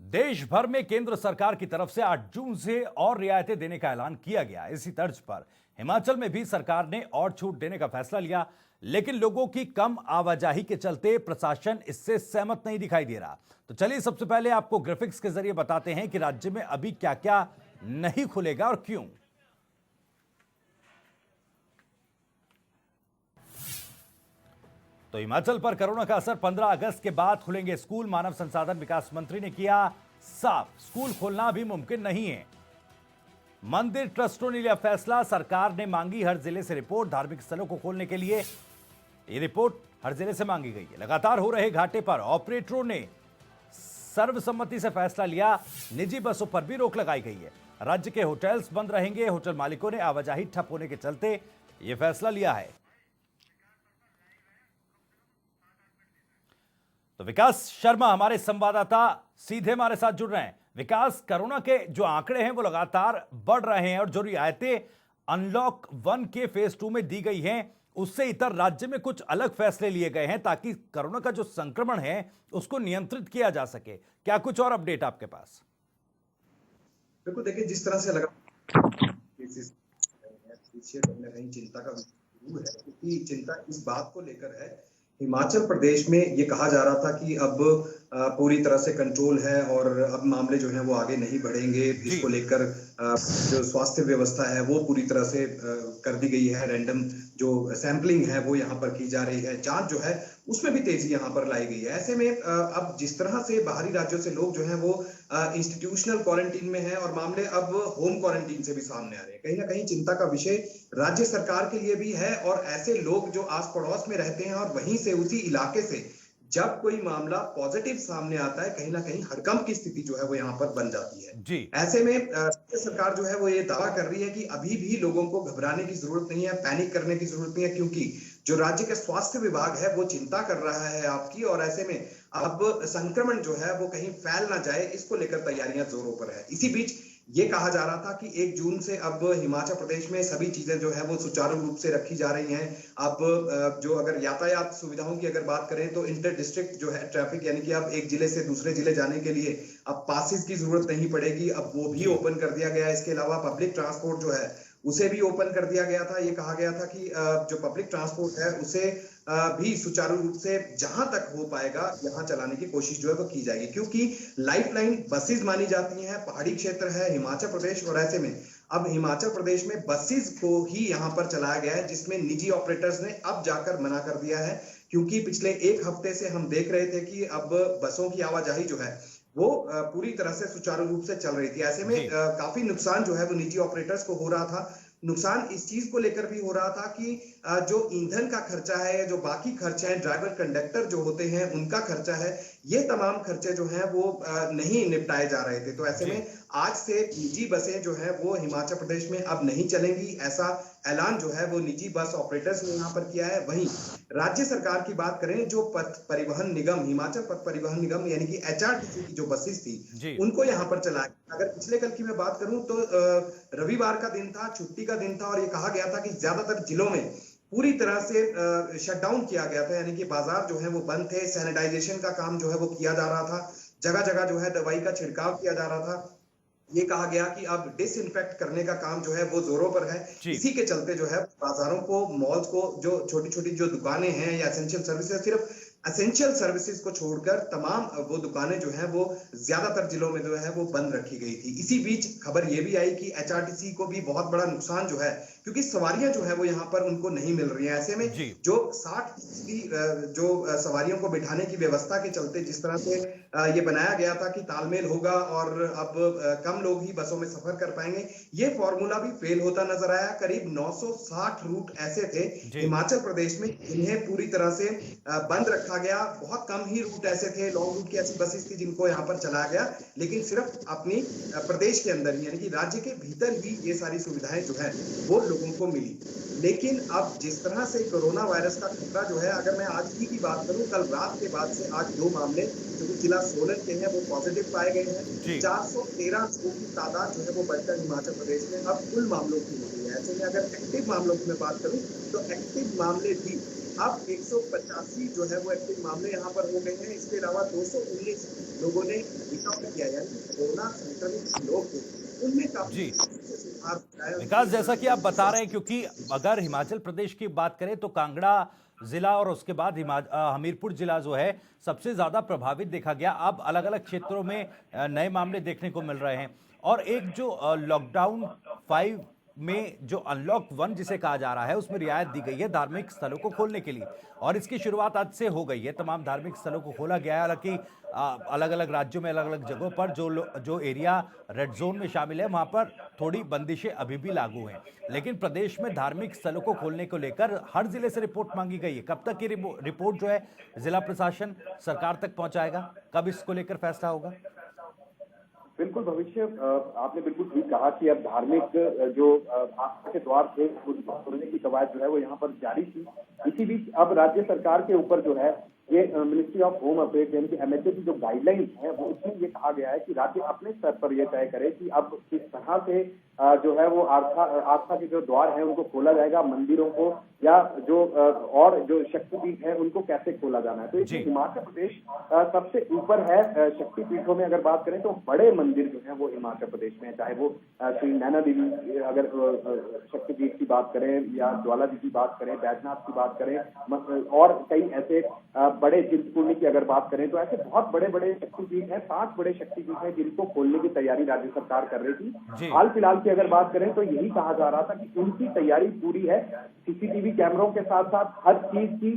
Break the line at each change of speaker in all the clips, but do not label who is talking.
देश भर में केंद्र सरकार की तरफ से 8 जून से और रियायतें देने का ऐलान किया गया। इसी तर्ज पर हिमाचल में भी सरकार ने और छूट देने का फैसला लिया, लेकिन लोगों की कम आवाजाही के चलते प्रशासन इससे सहमत नहीं दिखाई दे रहा। तो चलिए सबसे पहले आपको ग्राफिक्स के जरिए बताते हैं कि राज्य में अभी क्या क्या नहीं खुलेगा और क्यों। तो हिमाचल पर कोरोना का असर 15 अगस्त के बाद खुलेंगे स्कूल। मानव संसाधन विकास मंत्री ने किया साफ, स्कूल खोलना भी मुमकिन नहीं है। मंदिर ट्रस्टों ने लिया फैसला, सरकार ने मांगी हर जिले से रिपोर्ट। धार्मिक स्थलों को खोलने के लिए यह रिपोर्ट हर जिले से मांगी गई है। लगातार हो रहे घाटे पर ऑपरेटरों ने सर्वसम्मति से फैसला लिया। निजी बसों पर भी रोक लगाई गई है। राज्य के होटल्स बंद रहेंगे। होटल मालिकों ने आवाजाही ठप होने के चलते यह फैसला लिया है। तो विकास शर्मा हमारे संवाददाता सीधे हमारे साथ जुड़ रहे हैं। विकास, कोरोना के जो आंकड़े हैं वो लगातार बढ़ रहे हैं और जो रियायतें अनलॉक 1 के फेज 2 में दी गई हैं, उससे इतर राज्य में कुछ अलग फैसले लिए गए हैं ताकि कोरोना का जो संक्रमण है उसको नियंत्रित किया जा सके। क्या कुछ और अपडेट आपके पास?
बिल्कुल, देखिए जिस तरह से लगा कहीं ना कहीं चिंता का जरूर है, क्योंकि चिंता इस बात को लेकर है, हिमाचल प्रदेश में ये कहा जा रहा था कि अब पूरी तरह से कंट्रोल है और अब मामले जो हैं वो आगे नहीं बढ़ेंगे। इसको लेकर जो स्वास्थ्य व्यवस्था है वो पूरी तरह से कर दी गई है। रैंडम जो सैंपलिंग है वो यहाँ पर की जा रही है। जांच जो है उसमें भी तेजी यहाँ पर लाई गई है। ऐसे में अब जिस तरह से बाहरी राज्यों से लोग जो हैं वो इंस्टीट्यूशनल क्वारंटीन में हैं और मामले अब होम क्वारंटीन से भी सामने आ रहे हैं, कहीं ना कहीं चिंता का विषय राज्य सरकार के लिए भी है। और ऐसे लोग जो आस पड़ोस में रहते हैं और वहीं से उसी इलाके से जब कोई मामला पॉजिटिव सामने आता है, कहीं ना कहीं हड़कंप की स्थिति जो है वो यहाँ पर बन जाती है
जी।
ऐसे में राज्य सरकार जो है वो ये दावा कर रही है कि अभी भी लोगों को घबराने की जरूरत नहीं है, पैनिक करने की जरूरत नहीं है, क्योंकि जो राज्य का स्वास्थ्य विभाग है वो चिंता कर रहा है आपकी। और ऐसे में अब संक्रमण जो है वो कहीं फैल ना जाए, इसको लेकर तैयारियां जोरों पर है। इसी बीच ये कहा जा रहा था कि 1 जून से अब हिमाचल प्रदेश में सभी चीजें जो है वो सुचारू रूप से रखी जा रही हैं। अब जो अगर यातायात सुविधाओं की अगर बात करें तो इंटर डिस्ट्रिक्ट जो है ट्रैफिक, यानी कि अब एक जिले से दूसरे जिले जाने के लिए अब पासिस की जरूरत नहीं पड़ेगी, अब वो भी ओपन कर दिया गया है। इसके अलावा पब्लिक ट्रांसपोर्ट जो है उसे भी ओपन कर दिया गया था। ये कहा गया था कि जो पब्लिक ट्रांसपोर्ट है उसे भी सुचारू रूप से जहां तक हो पाएगा यहां चलाने की कोशिश जो है वो की जाएगी, क्योंकि लाइफलाइन बसेस मानी जाती हैं। पहाड़ी क्षेत्र है हिमाचल प्रदेश और ऐसे में अब हिमाचल प्रदेश में बसेस को ही यहां पर चलाया गया है, जिसमें निजी ऑपरेटर्स ने अब जाकर मना कर दिया है, क्योंकि पिछले 1 हफ्ते से हम देख रहे थे कि अब बसों की आवाजाही जो है वो पूरी तरह से सुचारू रूप से चल रही थी। ऐसे में काफी नुकसान जो है वो निजी ऑपरेटर्स को हो रहा था। नुकसान इस चीज को लेकर भी हो रहा था कि जो ईंधन का खर्चा है, जो बाकी खर्चे हैं, ड्राइवर कंडक्टर जो होते हैं उनका खर्चा है, ये तमाम खर्चे जो हैं वो नहीं निपटाए जा रहे थे। तो ऐसे में आज से निजी बसें जो है वो हिमाचल प्रदेश में अब नहीं चलेंगी, ऐसा ऐलान जो है वो निजी बस ऑपरेटर्स ने यहाँ पर किया है। वहीं राज्य सरकार की बात करें, जो पथ परिवहन निगम, हिमाचल पथ परिवहन निगम यानी कि HRTC की जो बसेस थी उनको यहाँ पर चलाया। अगर पिछले कल की मैं बात करूं तो रविवार का दिन था, छुट्टी का दिन था, और ये कहा गया था कि ज्यादातर जिलों में पूरी तरह से शटडाउन किया गया था, यानी कि बाजार जो है वो बंद थे। सैनिटाइजेशन का काम जो है वो किया जा रहा था, जगह जगह जो है दवाई का छिड़काव किया जा रहा था। ये कहा गया कि अब डिसइंफेक्ट करने का काम जो है वो जोरों पर है। इसी के चलते जो है बाजारों को, मॉल्स को, जो छोटी छोटी जो दुकानें हैं या एसेंशियल सर्विसेज, सिर्फ एसेंशियल सर्विसेज को छोड़कर तमाम वो दुकानें जो हैं वो ज्यादातर जिलों में जो है वो बंद रखी गई थी। इसी बीच खबर ये भी आई कि HRTC को भी बहुत बड़ा नुकसान जो है, क्योंकि सवारियां जो है वो यहाँ पर उनको नहीं मिल रही हैं। ऐसे में जो 60% जो सवारियों को बिठाने की व्यवस्था के चलते जिस तरह से ये बनाया गया था कि तालमेल होगा और अब कम लोग ही बसों में सफर कर पाएंगे, ये फॉर्मूला भी फेल होता नजर आया। करीब 960 रूट ऐसे थे हिमाचल प्रदेश में जिन्हें पूरी तरह से बंद रखा गया। बहुत कम ही रूट ऐसे थे, लॉन्ग रूट की ऐसी बसेस थी जिनको यहाँ पर चलाया गया, लेकिन सिर्फ अपनी प्रदेश के अंदर यानी कि राज्य के भीतर ही ये सारी सुविधाएं जो है वो लोगों को मिली। लेकिन अब जिस तरह से कोरोना वायरस का खतरा जो है, अगर मैं आज ही की बात करूं, कल रात के बाद से आज 2 मामले जो जिला सोलन के हैं वो पॉजिटिव पाए गए हैं। 413 लोगों की तादाद जो है वो बढ़कर हिमाचल प्रदेश में अब कुल मामलों की हो गई है। ऐसे में अगर एक्टिव मामलों की मैं बात करूं तो एक्टिव मामले भी अब 185 जो है वो एक्टिव मामले यहाँ पर हो गए हैं। इसके अलावा 219 लोगों ने रिकवर किया, यानी कोरोना संक्रमित लोग थे उनमें काफी
जी
सुधार हुआ है।
विकास, जैसा कि आप बता रहे हैं, क्योंकि अगर हिमाचल प्रदेश की बात करें तो कांगड़ा जिला और उसके बाद हमीरपुर जिला जो है सबसे ज्यादा प्रभावित देखा गया। अब अलग अलग क्षेत्रों में नए मामले देखने को मिल रहे हैं। और एक जो लॉकडाउन 5 में जो अनलॉक 1 जिसे कहा जा रहा है, उसमें रियायत दी गई है धार्मिक स्थलों को खोलने के लिए, और इसकी शुरुआत आज से हो गई है। तमाम धार्मिक स्थलों को खोला गया है। हालांकि अलग अलग राज्यों में अलग अलग जगहों पर जो एरिया रेड जोन में शामिल है, वहां पर थोड़ी बंदिशें अभी भी लागू हैं। लेकिन प्रदेश में धार्मिक स्थलों को खोलने को लेकर हर जिले से रिपोर्ट मांगी गई है। कब तक ये रिपोर्ट जो है जिला प्रशासन सरकार तक पहुंचाएगा? कब इसको लेकर फैसला होगा?
बिल्कुल भविष्य, आपने बिल्कुल ठीक कहा कि अब धार्मिक जो आस्था के द्वार थे उनको खोलने की कवायद जो है वो यहाँ पर जारी थी। इसी बीच अब राज्य सरकार के ऊपर जो है ये मिनिस्ट्री ऑफ होम अफेयर्स यानी कि एमएचए की जो गाइडलाइंस है वो उसमें ये कहा गया है कि राज्य अपने स्तर पर यह तय करे कि अब किस तरह से जो है वो आस्था के जो द्वार है उनको खोला जाएगा, मंदिरों को या जो और जो शक्तिपीठ है उनको कैसे खोला जाना है। तो इसमें हिमाचल प्रदेश सबसे ऊपर है। शक्तिपीठों में अगर बात करें तो बड़े मंदिर जो है वो हिमाचल प्रदेश में है, चाहे वो श्री नैना देवी अगर शक्तिपीठ की बात करें या ज्वाला जी की बात करें, बैजनाथ की बात करें और कई ऐसे बड़े चिंतपूर्णी की अगर बात करें तो ऐसे बहुत बड़े बड़े शक्तिपीठ हैं। 5 बड़े शक्तिपीठ हैं जिनको खोलने की तैयारी राज्य सरकार कर रही थी। हाल फिलहाल की अगर बात करें तो यही कहा जा रहा था कि उनकी तैयारी पूरी है। सीसीटीवी कैमरों के साथ साथ हर चीज की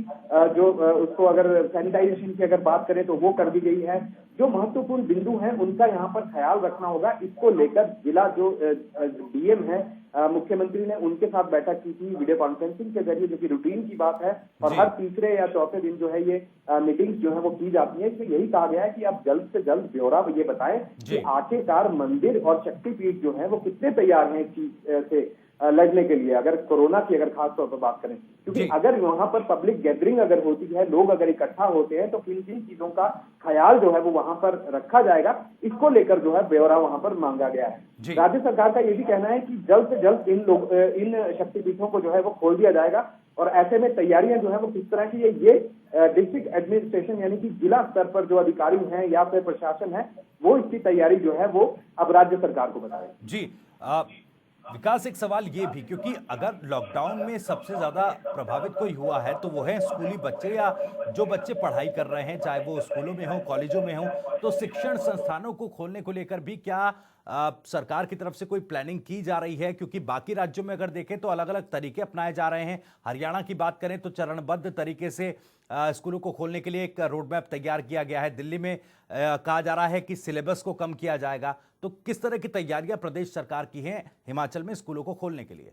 जो उसको अगर सैनिटाइजेशन की अगर बात करें तो वो कर दी गई है। जो महत्वपूर्ण बिंदु हैं उनका यहाँ पर ख्याल रखना होगा। इसको लेकर जिला जो डीएम है, मुख्यमंत्री ने उनके साथ बैठक की थी वीडियो कॉन्फ्रेंसिंग के जरिए, जो कि रूटीन की बात है और हर तीसरे या चौथे दिन जो है ये मीटिंग्स जो है वो की जाती है। इसमें यही कहा गया है कि अब जल्द से जल्द ब्यौरा ये बताएं कि आखिरकार मंदिर और शक्तिपीठ जो है वो कितने तैयार हैं इस चीज से लड़ने के लिए, अगर कोरोना की अगर खास तौर पर बात करें। क्योंकि अगर वहां पर पब्लिक गैदरिंग अगर होती है, लोग अगर इकट्ठा होते हैं तो किन किन चीजों का ख्याल जो है वो वहां पर रखा जाएगा, इसको लेकर जो है ब्यौरा वहां पर मांगा गया है। राज्य सरकार का ये भी कहना है कि जल्द से जल्द इन शक्तिपीठों को जो है वो खोल दिया जाएगा। और ऐसे में तैयारियां जो है वो किस तरह की है, ये डिस्ट्रिक्ट एडमिनिस्ट्रेशन यानी कि जिला स्तर पर जो अधिकारी हैं या फिर प्रशासन है वो इसकी तैयारी जो है वो अब राज्य सरकार को बताए।
जी विकास, एक सवाल ये भी, क्योंकि अगर लॉकडाउन में सबसे ज्यादा प्रभावित कोई हुआ है तो वो है स्कूली बच्चे या जो बच्चे पढ़ाई कर रहे हैं, चाहे वो स्कूलों में हो, कॉलेजों में हो। तो शिक्षण संस्थानों को खोलने को लेकर भी क्या सरकार की तरफ से कोई प्लानिंग की जा रही है? क्योंकि बाकी राज्यों में अगर देखें तो अलग अलग तरीके अपनाए जा रहे हैं। हरियाणा की बात करें तो चरणबद्ध तरीके से स्कूलों को खोलने के लिए एक रोड मैप तैयार किया गया है। दिल्ली में कहा जा रहा है कि सिलेबस को कम किया जाएगा। तो किस तरह की तैयारियां प्रदेश सरकार की हैं हिमाचल में स्कूलों को खोलने के लिए?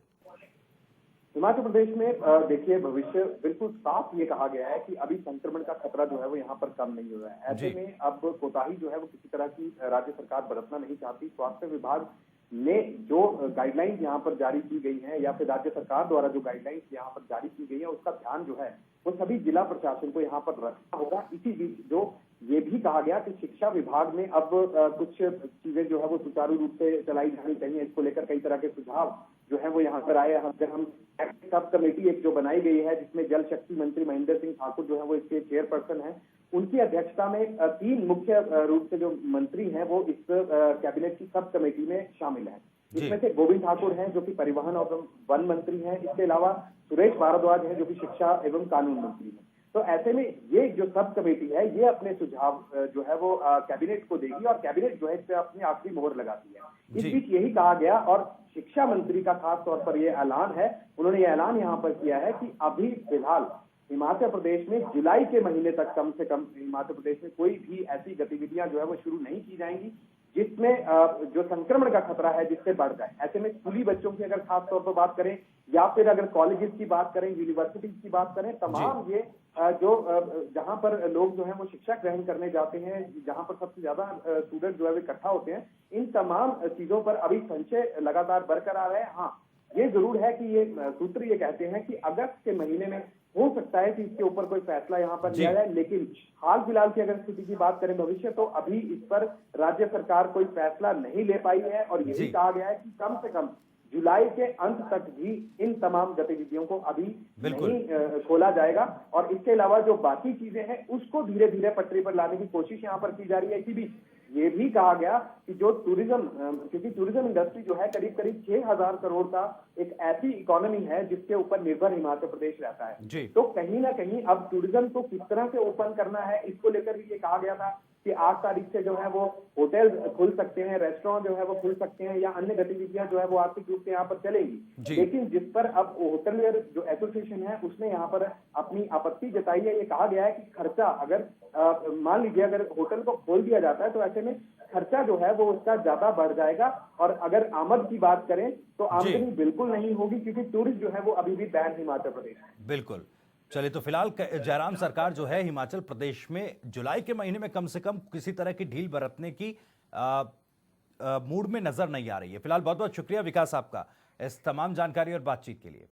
हिमाचल प्रदेश में देखिए भविष्य बिल्कुल साफ ये कहा गया है कि अभी संक्रमण का खतरा जो है वो यहाँ पर कम नहीं हुआ है। ऐसे में अब कोताही जो है वो किसी तरह की राज्य सरकार बरतना नहीं चाहती। स्वास्थ्य विभाग ने जो गाइडलाइंस यहाँ पर जारी की गई है या फिर राज्य सरकार द्वारा जो गाइडलाइंस यहाँ पर जारी की गई है उसका ध्यान जो है वो सभी जिला प्रशासन को यहाँ पर रखना होगा। इसी बीच जो ये भी कहा गया कि शिक्षा विभाग में अब कुछ चीजें जो है वो सुचारू रूप से चलाई जानी चाहिए। इसको लेकर कई तरह के सुझाव जो है वो यहाँ पर आए। हम सब कमेटी एक जो बनाई गई है जिसमें जल शक्ति मंत्री महेंद्र सिंह ठाकुर जो है वो इसके चेयरपर्सन है, उनकी अध्यक्षता में 3 मुख्य रूप से जो मंत्री हैं वो इस कैबिनेट की सब कमेटी में शामिल है। इसमें से गोविंद ठाकुर हैं जो कि परिवहन और वन मंत्री हैं। इसके अलावा सुरेश भारद्वाज हैं जो कि शिक्षा एवं कानून मंत्री हैं। तो ऐसे में ये जो सब कमेटी है ये अपने सुझाव जो है वो कैबिनेट को देगी और कैबिनेट जो है इस पे अपनी आखिरी मोहर लगाती है। इस बीच यही कहा गया और शिक्षा मंत्री का खास तौर पर यह ऐलान है, उन्होंने ये ऐलान यहाँ पर किया है कि अभी फिलहाल हिमाचल प्रदेश में जुलाई के महीने तक कम से कम हिमाचल प्रदेश में कोई भी ऐसी गतिविधियां जो है वो शुरू नहीं की जाएंगी जिसमें जो संक्रमण का खतरा है जिससे बढ़ जाए। ऐसे में स्कूली बच्चों की अगर खास तौर पर बात करें या फिर अगर कॉलेजेस की बात करें, यूनिवर्सिटीज की बात करें, तमाम ये जो जहां पर लोग जो है वो शिक्षा ग्रहण करने जाते हैं, जहां पर सबसे ज्यादा स्टूडेंट जो है वो इकट्ठा होते हैं, इन तमाम चीजों पर अभी संशय लगातार बरकरार है। हाँ, ये जरूर है कि ये सूत्र ये कहते हैं कि अगस्त के महीने में हो सकता है कि इसके ऊपर कोई फैसला यहाँ पर लिया जाए, लेकिन हाल फिलहाल की अगर स्थिति की बात करें भविष्य, तो अभी इस पर राज्य सरकार कोई फैसला नहीं ले पाई है और यही कहा गया है कि कम से कम जुलाई के अंत तक भी इन तमाम गतिविधियों को अभी
बिल्कुल।
नहीं खोला जाएगा। और इसके अलावा जो बाकी चीजें हैं उसको धीरे धीरे पटरी पर लाने की कोशिश यहाँ पर की जा रही है। इसी बीच ये भी कहा गया कि जो टूरिज्म, क्योंकि टूरिज्म इंडस्ट्री जो है करीब करीब 6,000 करोड़ का एक ऐसी इकोनॉमी है जिसके ऊपर निर्भर हिमाचल प्रदेश रहता है।
जी।
तो कहीं ना कहीं अब टूरिज्म को किस तरह से ओपन करना है, इसको लेकर भी ये कहा गया था कि 8 तारीख से जो है वो होटल खुल सकते हैं, रेस्टोरेंट जो है वो खुल सकते हैं, या अन्य गतिविधियां जो है वो आर्थिक रूप से यहाँ पर चलेंगी। लेकिन जिस पर अब होटलियर जो एसोसिएशन है उसने यहाँ पर अपनी आपत्ति जताई है। ये कहा गया है कि खर्चा अगर मान लीजिए अगर होटल को खोल दिया जाता है तो ऐसे में खर्चा जो है वो उसका ज्यादा बढ़ जाएगा, और अगर आमद की बात करें तो आमदनी बिल्कुल नहीं होगी, क्योंकि टूरिस्ट जो है वो अभी भी बैन हिमाचल प्रदेश में।
बिल्कुल। चलिए, तो फिलहाल जयराम सरकार जो है हिमाचल प्रदेश में जुलाई के महीने में कम से कम किसी तरह की ढील बरतने की मूड में नजर नहीं आ रही है। फिलहाल बहुत बहुत शुक्रिया विकास आपका इस तमाम जानकारी और बातचीत के लिए।